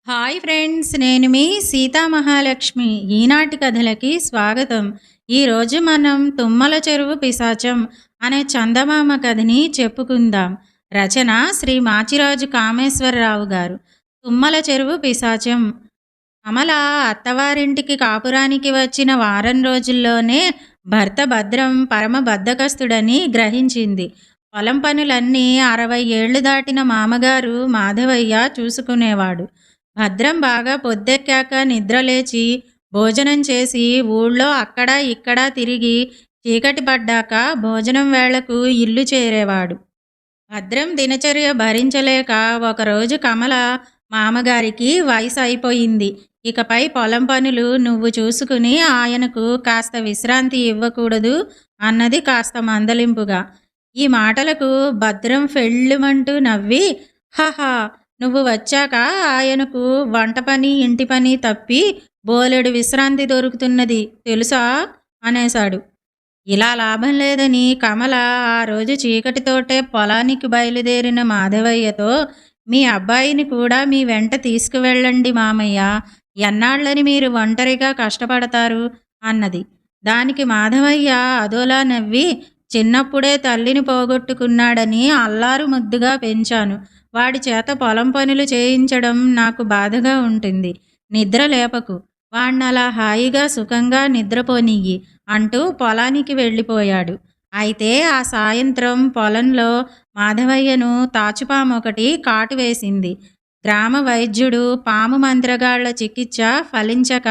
Hi friends, నేను మీ సీతా మహాలక్ష్మి. ఈనాటి కథలకి స్వాగతం. ఈరోజు మనం తుమ్మల చెరువు పిశాచం అనే చందమామ కథని చెప్పుకుందాం. రచన శ్రీ మాచిరాజు కామేశ్వరరావు గారు. తుమ్మల చెరువు పిశాచం. కమల అత్తవారింటికి కాపురానికి వచ్చిన వారం రోజుల్లోనే భర్త భద్రం పరమ బద్ధకస్తుడని గ్రహించింది. పొలం పనులన్నీ 60 ఏళ్లు దాటిన మామగారు మాధవయ్య చూసుకునేవాడు. భద్రం బాగా పొద్దెక్కాక నిద్రలేచి భోజనం చేసి ఊళ్ళో అక్కడా ఇక్కడా తిరిగి చీకటి పడ్డాక భోజనం వేళకు ఇల్లు చేరేవాడు. భద్రం దినచర్య భరించలేక ఒకరోజు కమల మామగారికి వయసు అయిపోయింది, ఇకపై పొలం పనులు నువ్వు చూసుకుని ఆయనకు కాస్త విశ్రాంతి ఇవ్వకూడదు అన్నది కాస్త మందలింపుగా. ఈ మాటలకు భద్రం ఫెళ్ళుమంటూ నవ్వి, హహా, నువ్వు వచ్చాక ఆయనకు వంట పని ఇంటి పని తప్పి బోలెడు విశ్రాంతి దొరుకుతున్నది తెలుసా అనేశాడు. ఇలా లాభం లేదని కమల ఆ రోజు చీకటితోటే పొలానికి బయలుదేరిన మాధవయ్యతో, మీ అబ్బాయిని కూడా మీ వెంట తీసుకువెళ్ళండి మామయ్య, ఎన్నాళ్ళని మీరు ఒంటరిగా కష్టపడతారు అన్నది. దానికి మాధవయ్య అదోలా నవ్వి, చిన్నప్పుడే తల్లిని పోగొట్టుకున్నాడని అల్లారు ముద్దుగా పెంచాను, వాడి చేత పొలం పనులు చేయించడం నాకు బాధగా ఉంటుంది, నిద్ర లేపకు, వాణ్ణలా హాయిగా సుఖంగా నిద్రపోనియ్యి అంటూ పొలానికి వెళ్ళిపోయాడు. అయితే ఆ సాయంత్రం పొలంలో మాధవయ్యను తాచుపామొకటి కాటు వేసింది. గ్రామ వైద్యుడు పాము మంత్రగాళ్ల చికిత్స ఫలించక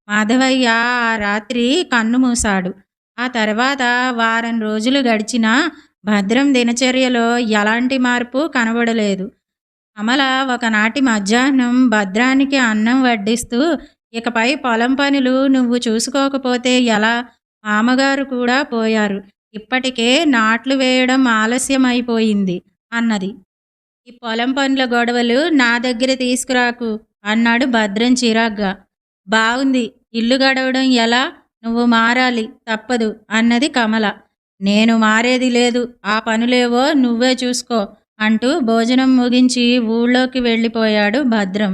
మాధవయ్య ఆ రాత్రి కన్నుమూశాడు. ఆ తర్వాత వారం రోజులు గడిచినా భద్రం దినచర్యలో ఎలాంటి మార్పు కనబడలేదు. కమల ఒకనాటి మధ్యాహ్నం భద్రానికి అన్నం వడ్డిస్తూ, ఇకపై పొలం పనులు నువ్వు చూసుకోకపోతే ఎలా, మామగారు కూడా పోయారు, ఇప్పటికే నాట్లు వేయడం ఆలస్యమైపోయింది అన్నది. ఈ పొలం పనుల గొడవలు నా దగ్గర తీసుకురాకు అన్నాడు భద్రం చిరాగ్గా. బావుంది, ఇల్లు గడవడం ఎలా, నువ్వు మారాలి తప్పదు అన్నది కమల. నేను మారేది లేదు, ఆ పనులేవో నువ్వే చూసుకో అంటూ భోజనం ముగించి ఊళ్ళోకి వెళ్ళిపోయాడు భద్రం.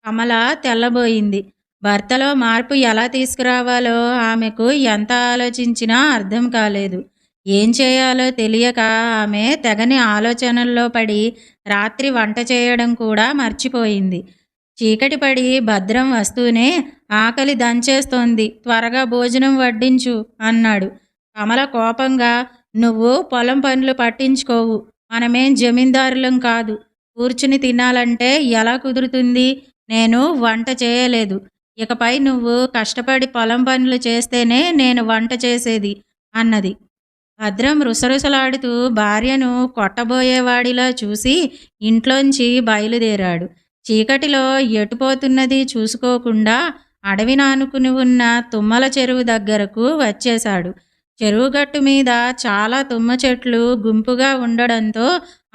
కమల తెల్లబోయింది. భర్తలో మార్పు ఎలా తీసుకురావాలో ఆమెకు ఎంత ఆలోచించినా అర్థం కాలేదు. ఏం చేయాలో తెలియక ఆమె తెగని ఆలోచనల్లో పడి రాత్రి వంట చేయడం కూడా మర్చిపోయింది. చీకటి పడి భద్రం వస్తూనే, ఆకలి దంచేస్తోంది, త్వరగా భోజనం వడ్డించు అన్నాడు. కమల కోపంగా, నువ్వు పొలం పనులు పట్టించుకోవు, మనమేం జమీందారులం కాదు, కూర్చుని తినాలంటే ఎలా కుదురుతుంది, నేను వంట చేయలేదు, ఇకపై నువ్వు కష్టపడి పొలం పనులు చేస్తేనే నేను వంట చేసేది అన్నది. భద్రం రుసరుసలాడుతూ భార్యను కొట్టబోయేవాడిలా చూసి ఇంట్లోంచి బయలుదేరాడు. చీకటిలో ఎటుపోతున్నది చూసుకోకుండా అడవి నానుకుని ఉన్న తుమ్మల చెరువు దగ్గరకు వచ్చేశాడు. చెరువుగట్టు మీద చాలా తుమ్మ చెట్లు గుంపుగా ఉండడంతో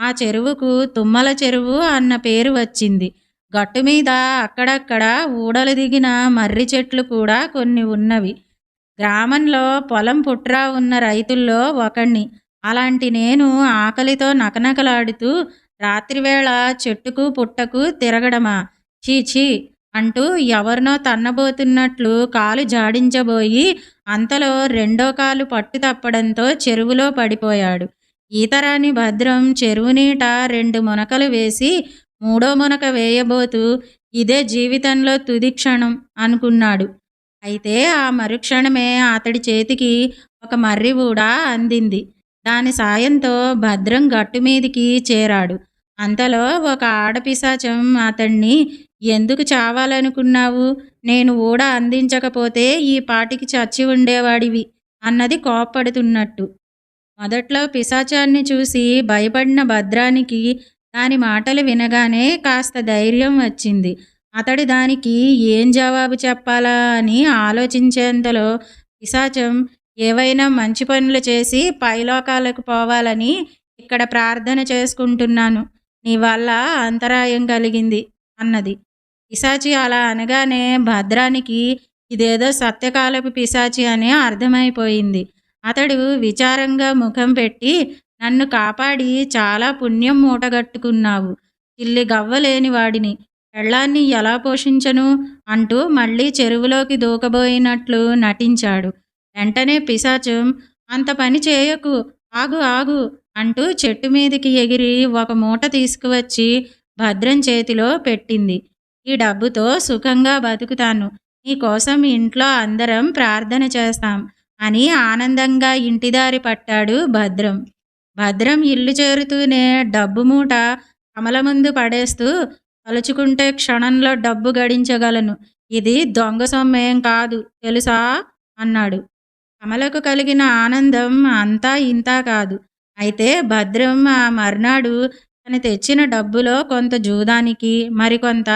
ఆ చెరువుకు తుమ్మల చెరువు అన్న పేరు వచ్చింది. గట్టు మీద అక్కడక్కడ ఊడలు దిగిన మర్రి చెట్లు కూడా కొన్ని ఉన్నవి. గ్రామంలో పొలం పుట్రా ఉన్న రైతుల్లో ఒకణ్ణి. అలాంటి నేను ఆకలితో నకనకలాడుతూ రాత్రివేళ చెట్టుకు పుట్టకు తిరగడమా, చీచీ అంటూ ఎవరినో తన్నబోతున్నట్లు కాలు జాడించబోయి అంతలో రెండో కాలు పట్టు తప్పడంతో చెరువులో పడిపోయాడు. ఈతరాని భద్రం చెరువు నీట 2 మునకలు వేసి మూడో మునక వేయబోతూ, ఇదే జీవితంలో తుది క్షణం అనుకున్నాడు. అయితే ఆ మరుక్షణమే అతడి చేతికి ఒక మర్రి ఊడ అందింది. దాని సాయంతో భద్రం గట్టుమీదికి చేరాడు. అంతలో ఒక ఆడపిశాచం అతణ్ణి, ఎందుకు చావాలనుకున్నావు, నేను ఊడ అందించకపోతే ఈ పాటికి చచ్చి ఉండేవాడివి అన్నది కోప్పడుతున్నట్టు. మొదట్లో పిశాచాన్ని చూసి భయపడిన భద్రానికి దాని మాటలు వినగానే కాస్త ధైర్యం వచ్చింది. అతడు దానికి ఏం జవాబు చెప్పాలా అని ఆలోచించేంతలో పిశాచం, ఏవైనా మంచి పనులు చేసి పైలోకాలకు పోవాలని ఇక్కడ ప్రార్థన చేసుకుంటున్నాను, నీ వల్ల అంతరాయం కలిగింది అన్నది. పిశాచి అలా అనగానే భద్రానికి ఇదేదో సత్యకాలపు పిశాచి అని అర్థమైపోయింది. అతడు విచారంగా ముఖం పెట్టి, నన్ను కాపాడి చాలా పుణ్యం మూటగట్టుకున్నావు, చిల్లి గవ్వలేని వాడిని, పెళ్ళాన్ని ఎలా పోషించను అంటూ మళ్ళీ చెరువులోకి దూకబోయినట్లు నటించాడు. వెంటనే పిశాచం, అంత పని చేయకు, ఆగు ఆగు అంటూ చెట్టు మీదికి ఎగిరి ఒక మూట తీసుకువచ్చి భద్రం చేతిలో పెట్టింది. ఈ డబ్బుతో సుఖంగా బతుకుతాను, నీకోసం ఇంట్లో అందరం ప్రార్థన చేస్తాం అని ఆనందంగా ఇంటిదారి పట్టాడు భద్రం. భద్రం ఇల్లు చేరుతూనే డబ్బు మూట కమల ముందు పడేస్తూ, తలుచుకుంటే క్షణంలో డబ్బు గడించగలను, ఇది దొంగ సొమ్మేం కాదు తెలుసా అన్నాడు. కమలకు కలిగిన ఆనందం అంతా ఇంతా కాదు. అయితే భద్రం ఆ మర్నాడు తను తెచ్చిన డబ్బులో కొంత జూదానికి, మరికొంత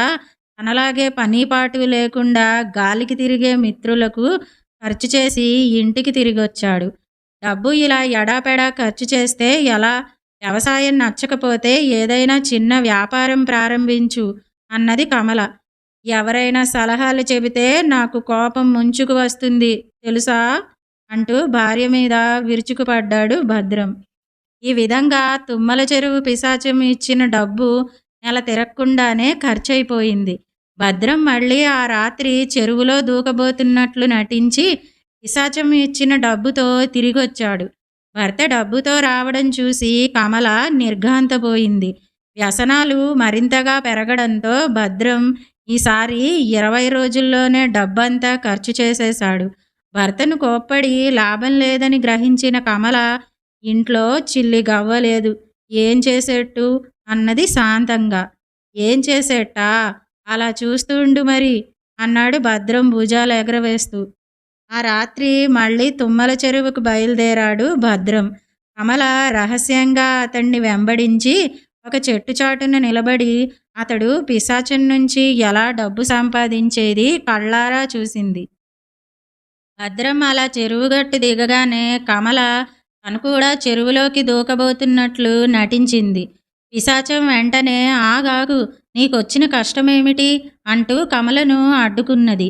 తనలాగే పనీపాటు లేకుండా గాలికి తిరిగే మిత్రులకు ఖర్చు చేసి ఇంటికి తిరిగొచ్చాడు. డబ్బు ఇలా ఎడాపెడా ఖర్చు చేస్తే ఎలా? వ్యవసాయం నచ్చకపోతే ఏదైనా చిన్న వ్యాపారం ప్రారంభించు అన్నది కమల. ఎవరైనా సలహాలు చెబితే నాకు కోపం ముంచుకు వస్తుంది తెలుసా అంటూ భార్య మీద విరుచుకుపడ్డాడు భద్రం. ఈ విధంగా తుమ్మల చెరువు పిశాచం ఇచ్చిన డబ్బు నెల తిరగకుండానే ఖర్చయిపోయింది. భద్రం మళ్ళీ ఆ రాత్రి చెరువులో దూకబోతున్నట్లు నటించి పిశాచం ఇచ్చిన డబ్బుతో తిరిగొచ్చాడు. భర్త డబ్బుతో రావడం చూసి కమల నిర్ఘాంతపోయింది. వ్యసనాలు మరింతగా పెరగడంతో భద్రం ఈసారి 20 రోజుల్లోనే డబ్బంతా ఖర్చు చేసేశాడు. భర్తను కోప్పడి లాభం లేదని గ్రహించిన కమల, ఇంట్లో చిల్లి గవ్వలేదు, ఏం చేసేట్టు అన్నది శాంతంగా. ఏం చేసేట్టా, అలా చూస్తూ ఉండు మరి అన్నాడు భద్రం భుజాలు ఎగరవేస్తూ. ఆ రాత్రి మళ్ళీ తుమ్మల చెరువుకు బయలుదేరాడు భద్రం. కమల రహస్యంగా అతన్ని వెంబడించి ఒక చెట్టు చాటున నిలబడి అతడు పిశాచం నుంచి ఎలా డబ్బు సంపాదించేది కళ్ళారా చూసింది. భద్రం అలా చెరువుగట్టు దిగగానే కమల తను కూడా చెరువులోకి దూకబోతున్నట్లు నటించింది. పిశాచం వెంటనే ఆగాగు, నీకొచ్చిన కష్టమేమిటి అంటూ కమలను అడ్డుకున్నది.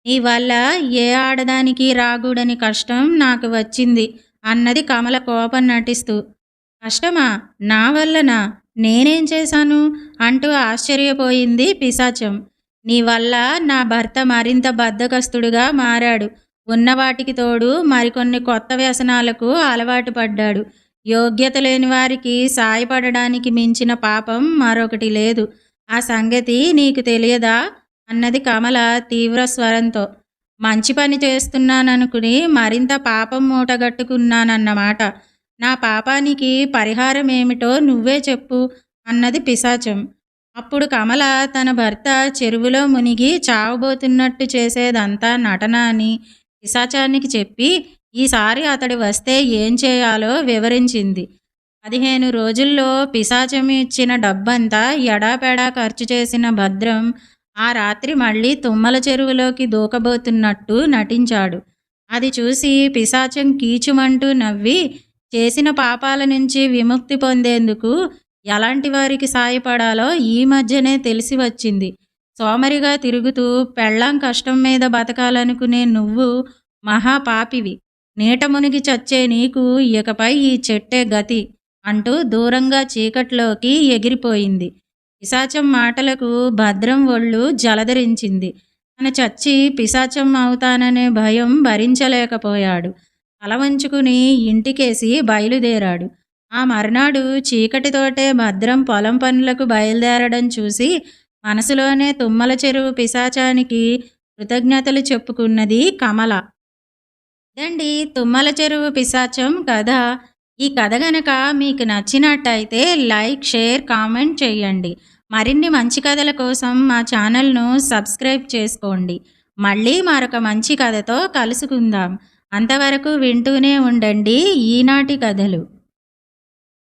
నీ వల్ల ఏ ఆడదానికి రాగూడని కష్టం నాకు వచ్చింది అన్నది కమల కోపం నటిస్తూ. కష్టమా? నా వల్లనా? నేనేం చేశాను అంటూ ఆశ్చర్యపోయింది పిశాచం. నీ వల్ల నా భర్త మరింత బద్ధకస్తుడుగా మారాడు. ఉన్నవాటికి తోడు మరికొన్ని కొత్త వ్యసనాలకు అలవాటు పడ్డాడు. యోగ్యత లేని వారికి సాయపడడానికి మించిన పాపం మరొకటి లేదు. ఆ సంగతి నీకు తెలియదా అన్నది కమల తీవ్ర స్వరంతో. మంచి పని చేస్తున్నాననుకుని మరింత పాపం మూటగట్టుకున్నానన్నమాట. నా పాపానికి పరిహారం ఏమిటో నువ్వే చెప్పు అన్నది పిశాచం. అప్పుడు కమల తన భర్త చెరువులో మునిగి చావబోతున్నట్టు చేసేదంతా నటన అని పిశాచానికి చెప్పి ఈసారి అతడు వస్తే ఏం చేయాలో వివరించింది. 15 రోజుల్లో పిశాచం ఇచ్చిన డబ్బంతా ఎడాపెడా ఖర్చు చేసిన భద్రం ఆ రాత్రి మళ్ళీ తుమ్మల చెరువులోకి దూకబోతున్నట్టు నటించాడు. అది చూసి పిశాచం కీచుమంటూ నవ్వి, చేసిన పాపాల నుంచి విముక్తి పొందేందుకు ఎలాంటి వారికి సాయపడాలో ఈ మధ్యనే తెలిసి వచ్చింది. సోమరిగా తిరుగుతూ పెళ్ళాం కష్టం మీద బతకాలనుకునే నువ్వు మహాపాపివి. నీట మునిగి చచ్చే నీకు ఇకపై ఈ చెట్టే గతి అంటూ దూరంగా చీకట్లోకి ఎగిరిపోయింది. పిశాచం మాటలకు భద్రం ఒళ్ళు జలధరించింది. తను చచ్చి పిశాచం అవుతాననే భయం భరించలేకపోయాడు. తల వంచుకుని ఇంటికేసి బయలుదేరాడు. ఆ మర్నాడు చీకటితోటే భద్రం పొలం పనులకు బయలుదేరడం చూసి మనసులోనే తుమ్మల చెరువు పిశాచానికి కృతజ్ఞతలు చెప్పుకున్నది కమల. ఇదండి తుమ్మల చెరువు పిశాచం కథ. ఈ కథ గనక మీకు నచ్చినట్టయితే లైక్, షేర్, కామెంట్ చేయండి. మరిన్ని మంచి కథల కోసం మా ఛానల్ను సబ్స్క్రైబ్ చేసుకోండి. మళ్ళీ మరొక మంచి కథతో కలుసుకుందాం. అంతవరకు వింటూనే ఉండండి ఈనాటి కథలు.